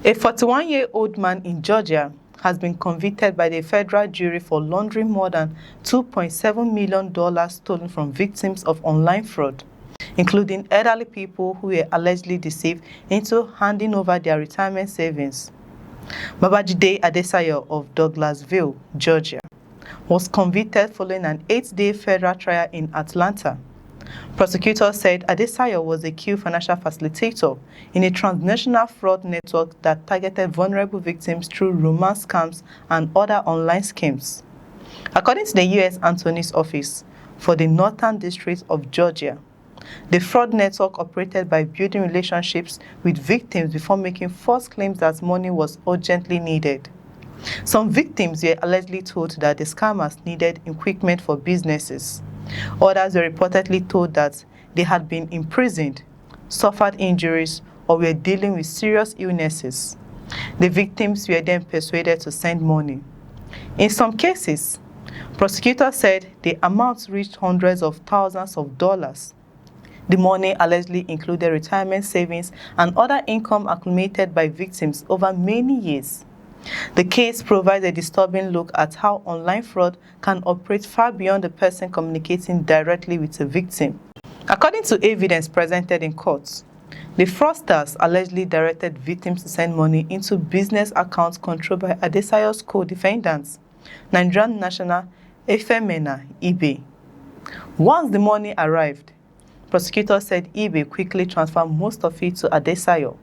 A 41-year-old man in Georgia has been convicted by the federal jury for laundering more than $2.7 million stolen from victims of online fraud, including elderly people who were allegedly deceived into handing over their retirement savings. Babajide Adesayo of Douglasville, Georgia, was convicted following an 8-day federal trial in Atlanta. Prosecutors said Adesayo was a key financial facilitator in a transnational fraud network that targeted vulnerable victims through romance scams and other online schemes. According to the U.S. Attorney's Office for the Northern District of Georgia, the fraud network operated by building relationships with victims before making false claims that money was urgently needed. Some victims were allegedly told that the scammers needed equipment for businesses. Others were reportedly told that they had been imprisoned, suffered injuries, or were dealing with serious illnesses. The victims were then persuaded to send money. In some cases, prosecutors said the amounts reached hundreds of thousands of dollars. The money allegedly included retirement savings and other income accumulated by victims over many years. The case provides a disturbing look at how online fraud can operate far beyond the person communicating directly with a victim. According to evidence presented in court, the fraudsters allegedly directed victims to send money into business accounts controlled by Adesayo's co-defendants, Nigerian national Efemena Ibe. Once the money arrived, prosecutors said Ibe quickly transferred most of it to Adesayo.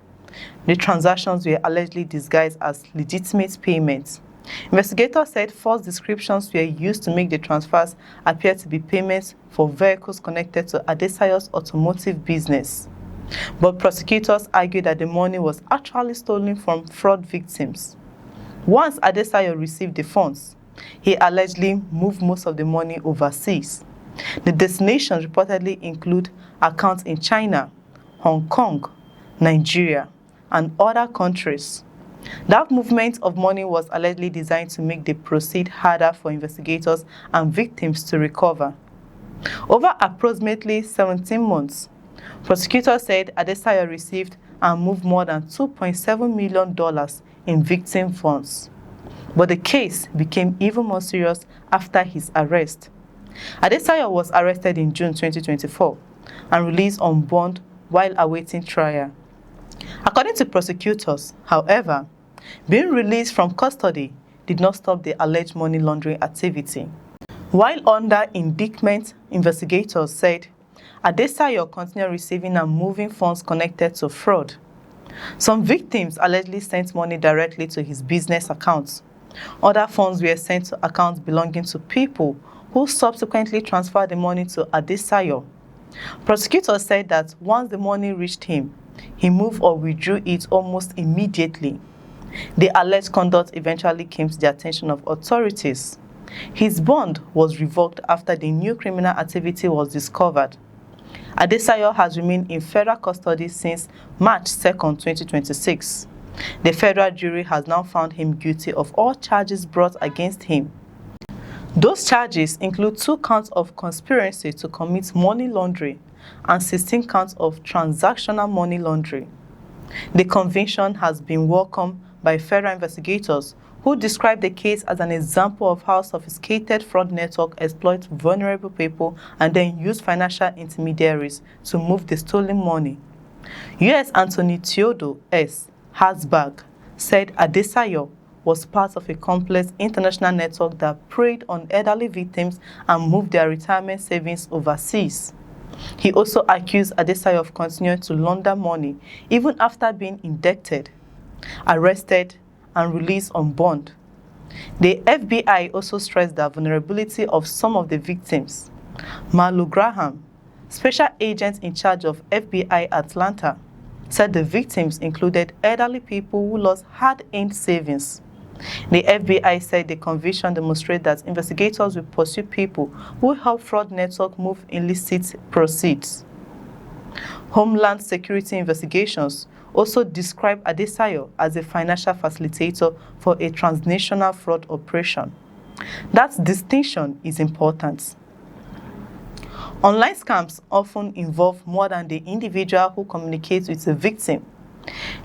The transactions were allegedly disguised as legitimate payments. Investigators said false descriptions were used to make the transfers appear to be payments for vehicles connected to Adesayo's automotive business. But prosecutors argued that the money was actually stolen from fraud victims. Once Adesayo received the funds, he allegedly moved most of the money overseas. The destinations reportedly include accounts in China, Hong Kong, Nigeria, and other countries. That movement of money was allegedly designed to make the proceeds harder for investigators and victims to recover. Over approximately 17 months, prosecutors said Adesayo received and moved more than $2.7 million in victim funds. But the case became even more serious after his arrest. Adesayo was arrested in June 2024 and released on bond while awaiting trial. According to prosecutors, however, being released from custody did not stop the alleged money laundering activity. While under indictment, investigators said Adesayo continued receiving and moving funds connected to fraud. Some victims allegedly sent money directly to his business accounts. Other funds were sent to accounts belonging to people who subsequently transferred the money to Adesayo. Prosecutors said that once the money reached him, he moved or withdrew it almost immediately. The alleged conduct eventually came to the attention of authorities. His bond was revoked after the new criminal activity was discovered. Adesayo has remained in federal custody since March 2, 2026. The federal jury has now found him guilty of all charges brought against him. Those charges include 2 counts of conspiracy to commit money laundering and 16 counts of transactional money laundering. The conviction has been welcomed by federal investigators who describe the case as an example of how sophisticated fraud networks exploit vulnerable people and then use financial intermediaries to move the stolen money. U.S. Attorney Theodore S. Hasberg said Adesayo was part of a complex international network that preyed on elderly victims and moved their retirement savings overseas. He also accused Adesayo of continuing to launder money even after being indicted, arrested, and released on bond. The FBI also stressed the vulnerability of some of the victims. Marlo Graham, special agent in charge of FBI Atlanta, said the victims included elderly people who lost hard-earned savings. The FBI said the conviction demonstrates that investigators will pursue people who help fraud network move illicit proceeds. Homeland Security investigations also describe Adesayo as a financial facilitator for a transnational fraud operation. That distinction is important. Online scams often involve more than the individual who communicates with the victim.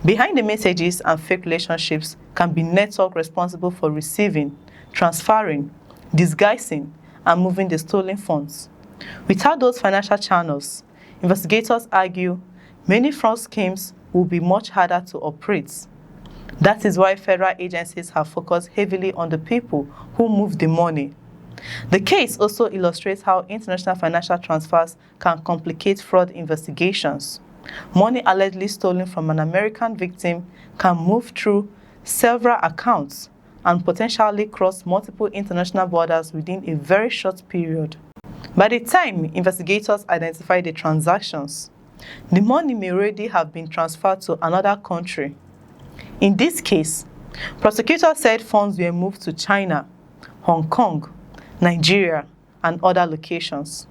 Behind the messages and fake relationships can be network responsible for receiving, transferring, disguising, and moving the stolen funds. Without those financial channels, investigators argue many fraud schemes will be much harder to operate. That is why federal agencies have focused heavily on the people who move the money. The case also illustrates how international financial transfers can complicate fraud investigations. Money allegedly stolen from an American victim can move through several accounts and potentially cross multiple international borders within a very short period. By the time investigators identify the transactions, the money may already have been transferred to another country. In this case, prosecutors said funds were moved to China, Hong Kong, Nigeria, and other locations.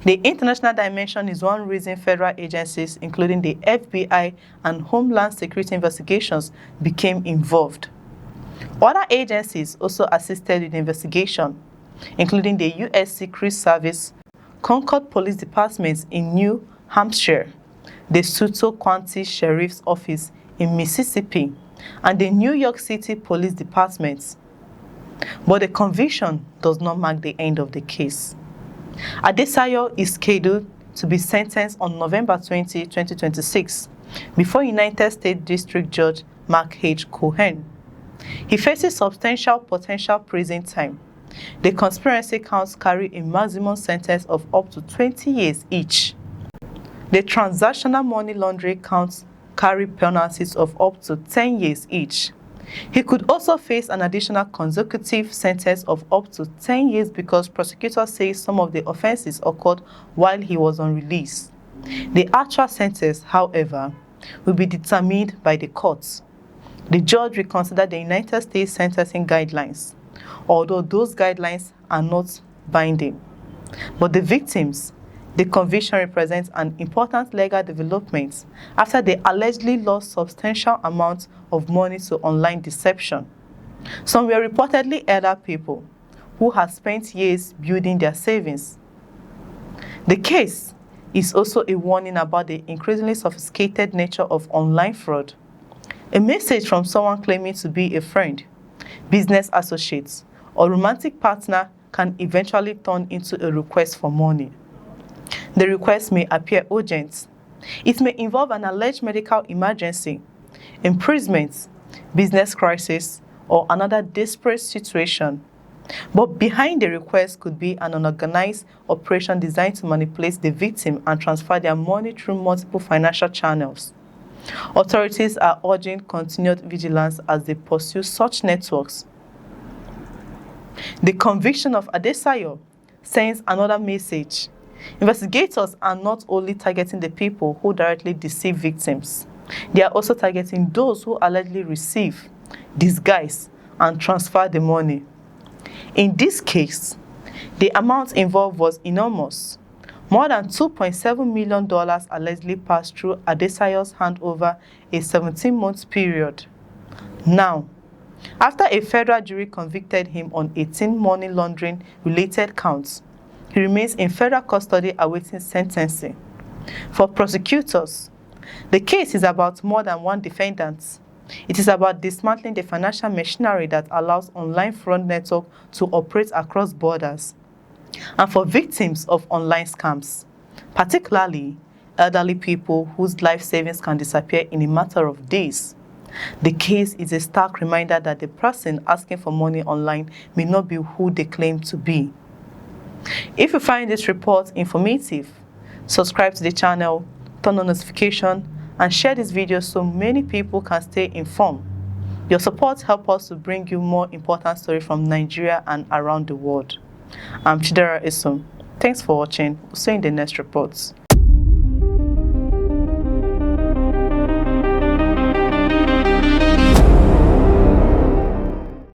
The international dimension is one reason federal agencies, including the FBI and Homeland Security investigations, became involved. Other agencies also assisted with the investigation, including the U.S. Secret Service, Concord Police Department in New Hampshire, the Suto County Sheriff's Office in Mississippi, and the New York City Police Department. But the conviction does not mark the end of the case. Adesayo is scheduled to be sentenced on November 20, 2026, before United States District Judge Mark H. Cohen. He faces substantial potential prison time. The conspiracy counts carry a maximum sentence of up to 20 years each. The transactional money laundering counts carry penalties of up to 10 years each. He could also face an additional consecutive sentence of up to 10 years because prosecutors say some of the offenses occurred while he was on release. The actual sentence, however, will be determined by the courts. The judge will consider the United States sentencing guidelines, although those guidelines are not binding. But the victims, the conviction represents an important legal development after they allegedly lost substantial amounts of money to online deception. Some were reportedly elder people who had spent years building their savings. The case is also a warning about the increasingly sophisticated nature of online fraud. A message from someone claiming to be a friend, business associate, or romantic partner can eventually turn into a request for money. The request may appear urgent. It may involve an alleged medical emergency, imprisonment, business crisis, or another desperate situation. But behind the request could be an unorganized operation designed to manipulate the victim and transfer their money through multiple financial channels. Authorities are urging continued vigilance as they pursue such networks. The conviction of Adesayo sends another message. Investigators are not only targeting the people who directly deceive victims, they are also targeting those who allegedly receive, disguise, and transfer the money. In this case, the amount involved was enormous. More than $2.7 million allegedly passed through Adesayo's hand over a 17-month period. Now, after a federal jury convicted him on 18 money laundering-related counts, he remains in federal custody awaiting sentencing. For prosecutors, the case is about more than one defendant. It is about dismantling the financial machinery that allows online fraud networks to operate across borders. And for victims of online scams, particularly elderly people whose life savings can disappear in a matter of days, the case is a stark reminder that the person asking for money online may not be who they claim to be. If you find this report informative, subscribe to the channel, turn on notification, and share this video so many people can stay informed. Your support helps us to bring you more important stories from Nigeria and around the world. I'm Chidera Isum. Thanks for watching. We'll see you in the next reports.